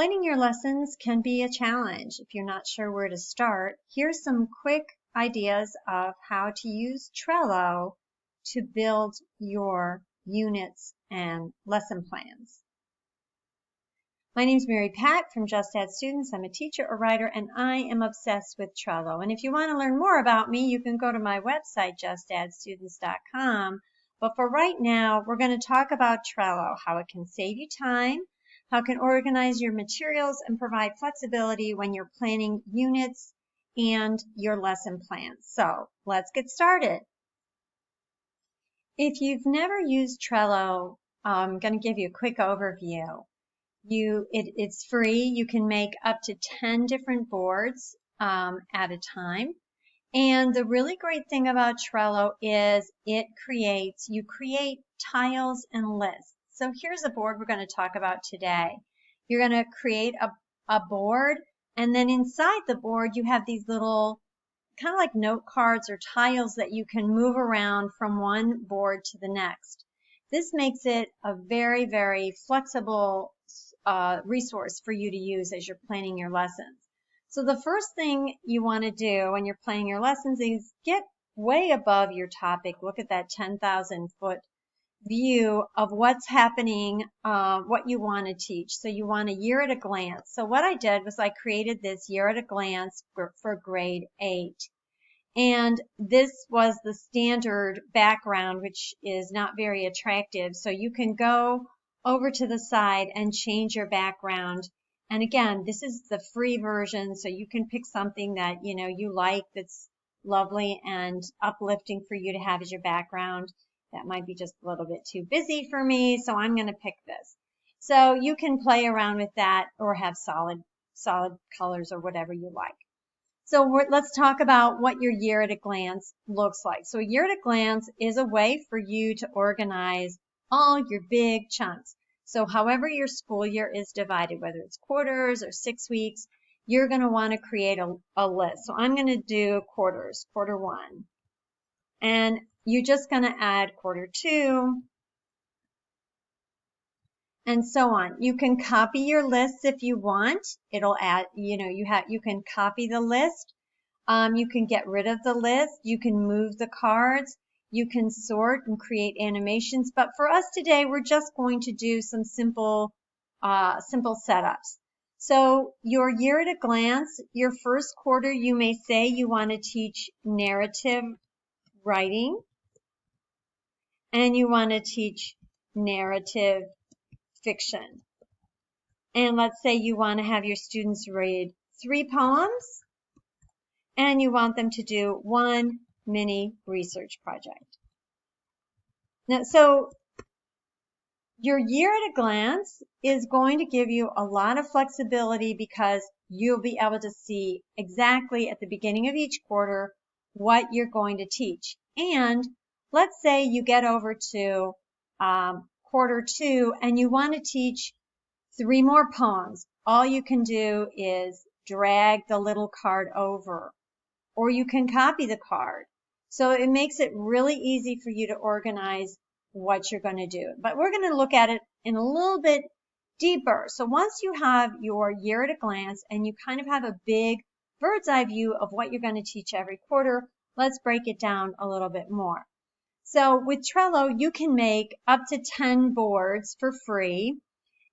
Planning your lessons can be a challenge if you're not sure where to start. Here's some quick ideas of how to use Trello to build your units and lesson plans. My name is Mary Pat from Just Add Students. I'm a teacher, a writer, and I am obsessed with Trello. And if you want to learn more about me, you can go to my website, justaddstudents.com. But for right now, we're going to talk about Trello, how it can save you time, how it can organize your materials, and provide flexibility when you're planning units and your lesson plans. So let's get started. If you've never used Trello, I'm going to give you a quick overview. It's free. You can make up to 10 different boards at a time. And the really great thing about Trello is you create tiles and lists. So here's a board we're going to talk about today. You're going to create a board, and then inside the board you have these little kind of like note cards or tiles that you can move around from one board to the next. This makes it a very, very flexible resource for you to use as you're planning your lessons. So the first thing you want to do when you're planning your lessons is get way above your topic. Look at that 10,000-foot view of what's happening, what you want to teach. So you want a year at a glance. So what I did was I created this year at a glance for grade 8. And this was the standard background, which is not very attractive. So you can go over to the side and change your background. And again, this is the free version, so you can pick something that you like that's lovely and uplifting for you to have as your background. That might be just a little bit too busy for me, so I'm going to pick this. So you can play around with that or have solid colors or whatever you like. So let's talk about what your year at a glance looks like. So a year at a glance is a way for you to organize all your big chunks. So however your school year is divided, whether it's quarters or 6 weeks, you're going to want to create a list. So I'm going to do quarters, quarter 1. And you're just going to add quarter 2, and so on. You can copy your lists if you want. It'll add, you can copy the list. You can get rid of the list. You can move the cards. You can sort and create animations. But for us today, we're just going to do some simple setups. So your year at a glance, your first quarter, you may say you want to teach narrative writing, and you want to teach narrative fiction. And let's say you want to have your students read 3 poems, and you want them to do 1 mini research project. Now, so your year at a glance is going to give you a lot of flexibility because you'll be able to see exactly at the beginning of each quarter what you're going to teach. And let's say you get over to quarter 2 and you want to teach 3 more poems. All you can do is drag the little card over, or you can copy the card. So it makes it really easy for you to organize what you're going to do. But we're going to look at it in a little bit deeper. So once you have your year at a glance and you kind of have a big bird's eye view of what you're going to teach every quarter, let's break it down a little bit more. So with Trello, you can make up to 10 boards for free.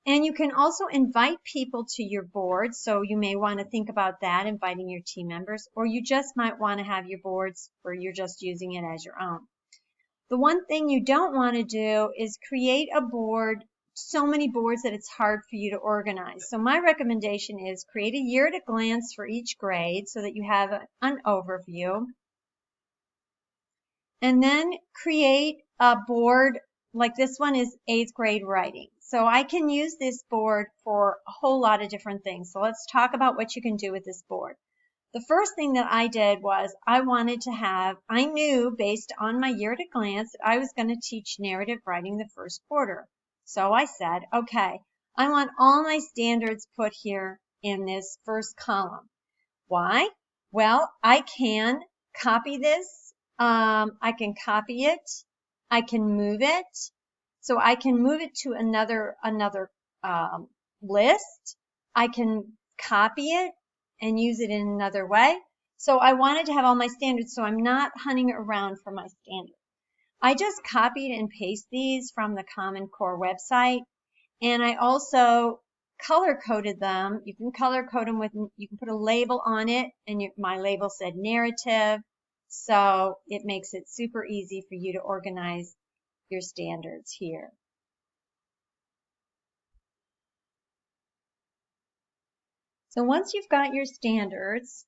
And you can also invite people to your board. So you may want to think about that, inviting your team members, or you just might want to have your boards where you're just using it as your own. The one thing you don't want to do is create a board, so many boards that it's hard for you to organize. So my recommendation is create a year at a glance for each grade so that you have an overview. And then create a board like this one is 8th grade writing. So I can use this board for a whole lot of different things. So let's talk about what you can do with this board. The first thing that I did was I knew based on my year at a glance that I was going to teach narrative writing the first quarter. So I said, okay, I want all my standards put here in this first column. Why? Well, I can copy this. I can copy it. I can move it. So I can move it to another list. I can copy it and use it in another way. So I wanted to have all my standards, so I'm not hunting around for my standards. I just copied and pasted these from the Common Core website, and I also color coded them. You can color code them with, you can put a label on it, and my label said narrative, so it makes it super easy for you to organize your standards here. So once you've got your standards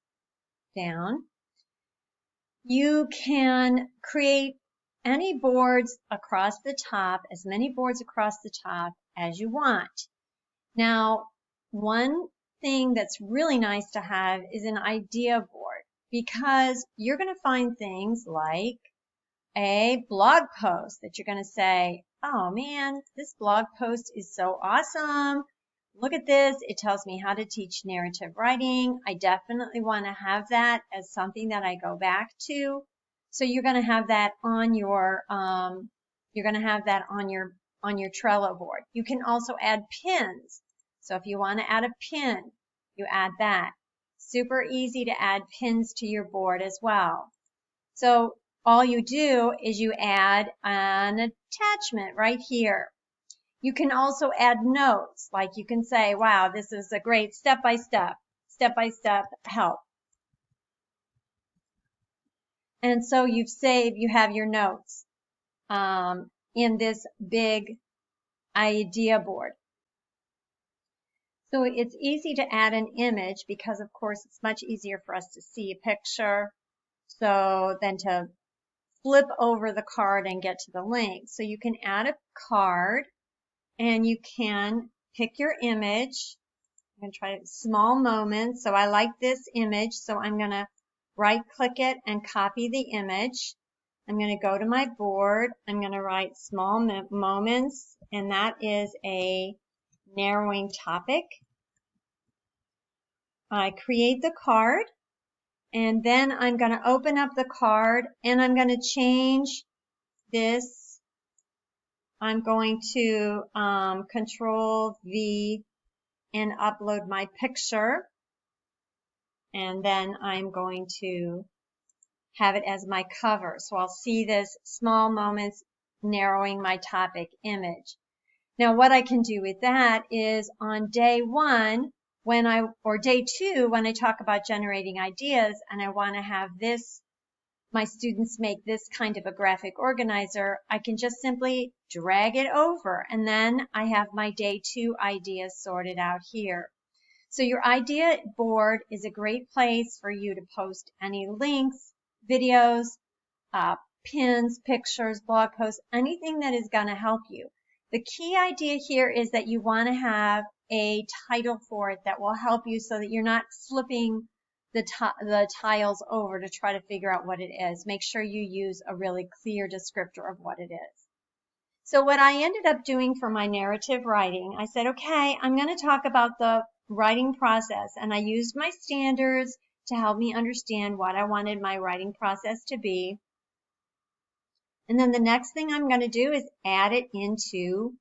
down, you can create any boards across the top, as many boards across the top as you want. Now, one thing that's really nice to have is an idea board, because you're going to find things like a blog post that you're going to say, oh man, this blog post is so awesome. Look at this. It tells me how to teach narrative writing. I definitely want to have that as something that I go back to. So you're going to have that on your on your Trello board. You can also add pins. So if you want to add a pin, you add that. Super easy to add pins to your board as well. So all you do is you add an attachment right here. You can also add notes, like you can say, wow, this is a great step-by-step help. And so you have your notes in this big idea board. So it's easy to add an image because, of course, it's much easier for us to see a picture than to flip over the card and get to the link. So you can add a card, and you can pick your image. I'm going to try small moments. So I like this image, so I'm going to right click it and copy the image. I'm going to go to my board. I'm going to write small moments, and that is a narrowing topic. I create the card, and then I'm going to open up the card, and I'm going to change this. I'm going to Control V and upload my picture, and then I'm going to have it as my cover. So I'll see this small moments narrowing my topic image. Now what I can do with that is on day one, or day two, when I talk about generating ideas and I want to have my students make this kind of a graphic organizer, I can just simply drag it over, and then I have my day two ideas sorted out here. So your idea board is a great place for you to post any links, videos, pins, pictures, blog posts, anything that is going to help you. The key idea here is that you want to have a title for it that will help you so that you're not flipping the tiles over to try to figure out what it is. Make sure you use a really clear descriptor of what it is. So what I ended up doing for my narrative writing, I said, okay, I'm going to talk about the writing process, and I used my standards to help me understand what I wanted my writing process to be. And then the next thing I'm going to do is add it into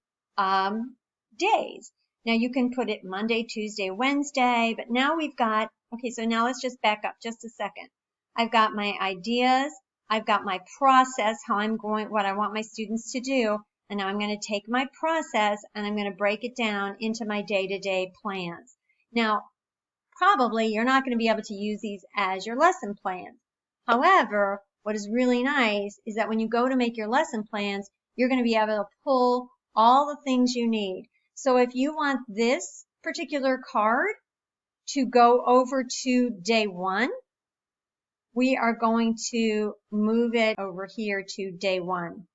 days. Now you can put it Monday, Tuesday, Wednesday, but now we've got, okay, so now let's just back up just a second. I've got my ideas, I've got my process, what I want my students to do, and now I'm going to take my process and I'm going to break it down into my day-to-day plans. Now, probably you're not going to be able to use these as your lesson plans. However, what is really nice is that when you go to make your lesson plans, you're going to be able to pull all the things you need. So if you want this particular card to go over to day one, we are going to move it over here to day one.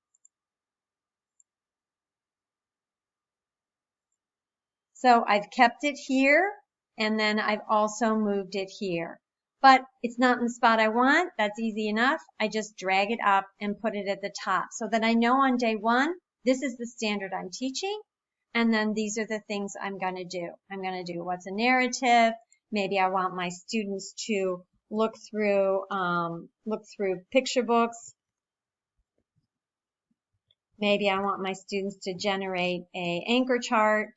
So I've kept it here, and then I've also moved it here. But it's not in the spot I want. That's easy enough. I just drag it up and put it at the top so that I know on day one, this is the standard I'm teaching. And then these are the things I'm going to do. I'm going to do what's a narrative. Maybe I want my students to look through picture books. Maybe I want my students to generate an anchor chart.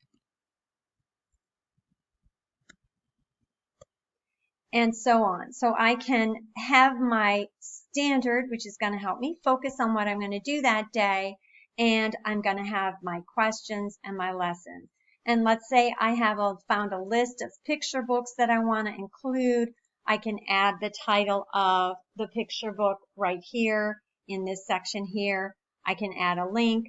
and so on. So I can have my standard, which is going to help me focus on what I'm going to do that day, and I'm going to have my questions and my lessons. And let's say I have found a list of picture books that I want to include. I can add the title of the picture book right here in this section here. I can add a link.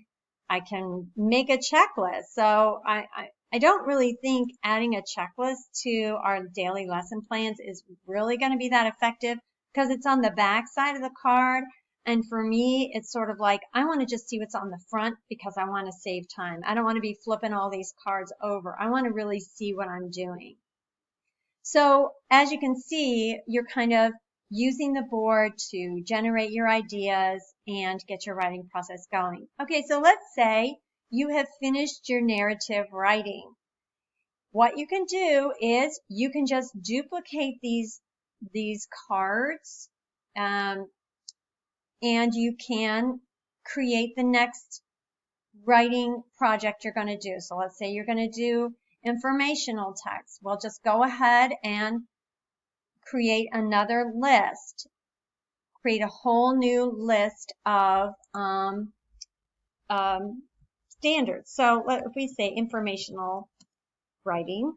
I can make a checklist. So I don't really think adding a checklist to our daily lesson plans is really going to be that effective because it's on the back side of the card. And for me, it's sort of like, I want to just see what's on the front because I want to save time. I don't want to be flipping all these cards over. I want to really see what I'm doing. So as you can see, you're kind of using the board to generate your ideas and get your writing process going. Okay, so let's say you have finished your narrative writing. What you can do is you can just duplicate these cards, and you can create the next writing project you're going to do. So let's say you're going to do informational text. Well, just go ahead and create another list. Create a whole new list of standards. So if we say informational writing,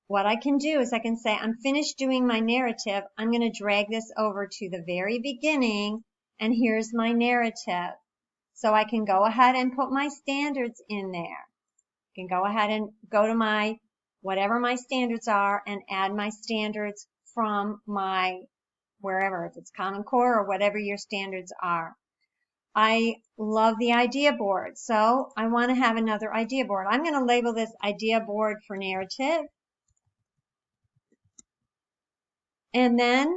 what I can do is I can say, I'm finished doing my narrative. I'm going to drag this over to the very beginning, and here's my narrative. So I can go ahead and put my standards in there. I can go ahead and go to my, whatever my standards are, and add my standards from my, wherever, if it's Common Core or whatever your standards are. I love the idea board, so I want to have another idea board. I'm going to label this idea board for narrative. And then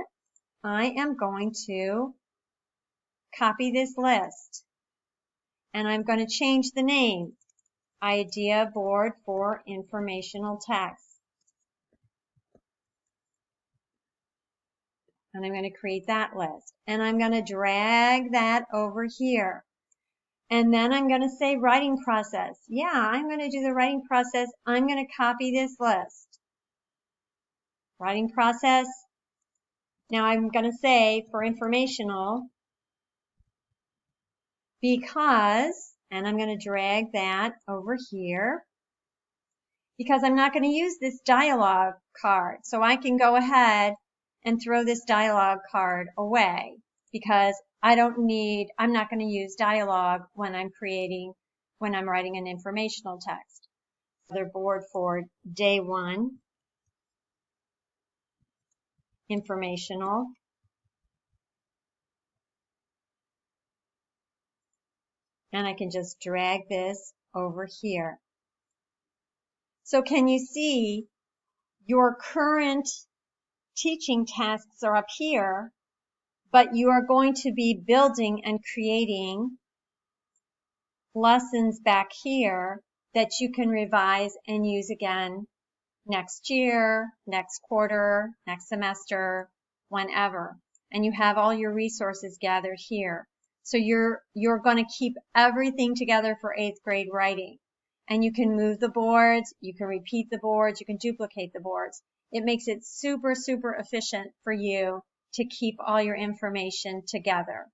I am going to copy this list, and I'm going to change the name, Idea Board for Informational Text. And I'm going to create that list. And I'm going to drag that over here. And then I'm going to say writing process. Yeah, I'm going to do the writing process. I'm going to copy this list. Writing process. Now I'm going to say for informational, because, and I'm going to drag that over here, because I'm not going to use this dialogue card. So I can go ahead and throw this dialogue card away because I'm not going to use dialogue when I'm writing an informational text. Another board for day 1, informational. And I can just drag this over here. So can you see your current teaching tasks are up here, but you are going to be building and creating lessons back here that you can revise and use again next year, next quarter, next semester, whenever. And you have all your resources gathered here. So you're going to keep everything together for 8th grade writing. And you can move the boards, you can repeat the boards, you can duplicate the boards. It makes it super, super efficient for you to keep all your information together.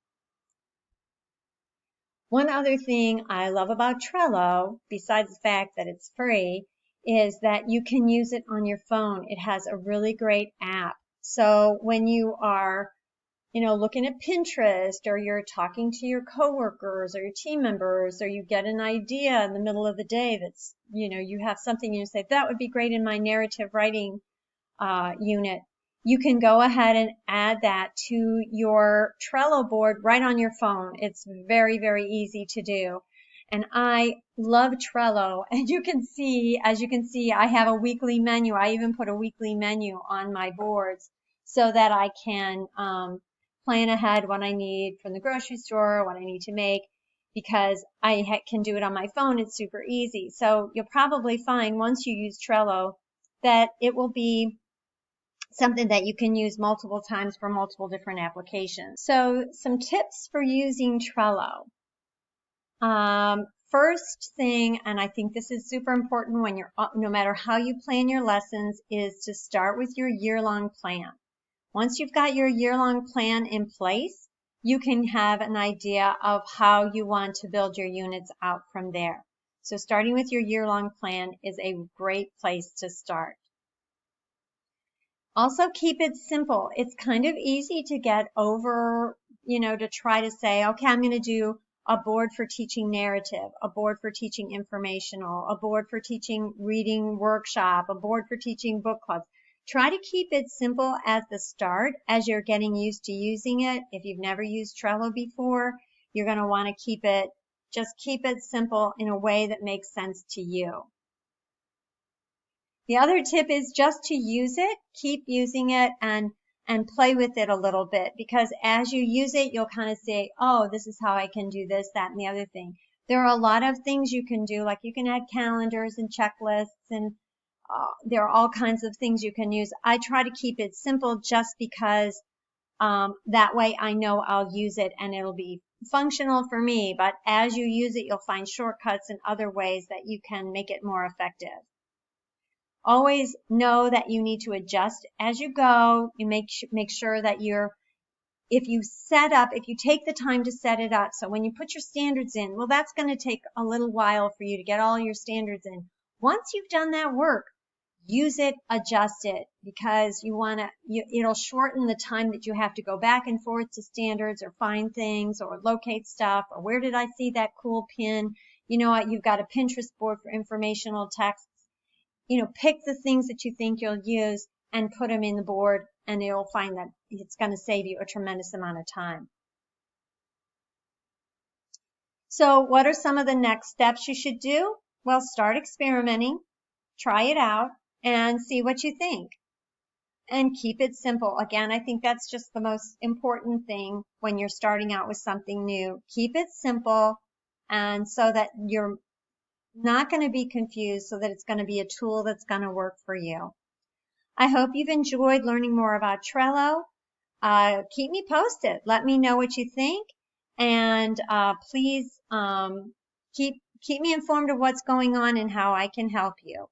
One other thing I love about Trello, besides the fact that it's free, is that you can use it on your phone. It has a really great app. So when you are, looking at Pinterest, or you're talking to your coworkers or your team members, or you get an idea in the middle of the day that's, you have something you say, that would be great in my narrative writing unit. You can go ahead and add that to your Trello board right on your phone. It's very, very easy to do. And I love Trello. And as you can see, I have a weekly menu. I even put a weekly menu on my boards so that I can plan ahead what I need from the grocery store, what I need to make, because I can do it on my phone. It's super easy. So you'll probably find once you use Trello that it will be something that you can use multiple times for multiple different applications. So some tips for using Trello. First thing, and I think this is super important when you're, no matter how you plan your lessons, is to start with your year-long plan. Once you've got your year-long plan in place, you can have an idea of how you want to build your units out from there. So starting with your year-long plan is a great place to start. Also, keep it simple. It's kind of easy to get over, to try to say, okay, I'm going to do a board for teaching narrative, a board for teaching informational, a board for teaching reading workshop, a board for teaching book clubs. Try to keep it simple at the start as you're getting used to using it. If you've never used Trello before, you're going to want to just keep it simple in a way that makes sense to you. The other tip is just to use it, keep using it, and play with it a little bit, because as you use it, you'll kind of say, oh, this is how I can do this, that, and the other thing. There are a lot of things you can do, like you can add calendars and checklists, and there are all kinds of things you can use. I try to keep it simple just because that way I know I'll use it and it'll be functional for me. But as you use it, you'll find shortcuts and other ways that you can make it more effective. Always know that you need to adjust as you go. You make sure that if you take the time to set it up, so when you put your standards in, well, that's going to take a little while for you to get all your standards in. Once you've done that work, use it, adjust it, because it'll shorten the time that you have to go back and forth to standards or find things or locate stuff, or where did I see that cool pin? You know what? You've got a Pinterest board for informational texts. Pick the things that you think you'll use and put them in the board, and you'll find that it's going to save you a tremendous amount of time. So what are some of the next steps you should do? Well, start experimenting, try it out, and see what you think. And keep it simple. Again, I think that's just the most important thing when you're starting out with something new. Keep it simple, and so that you're not going to be confused, so that it's going to be a tool that's going to work for you. I hope you've enjoyed learning more about Trello. Keep me posted. Let me know what you think, and please keep me informed of what's going on and how I can help you.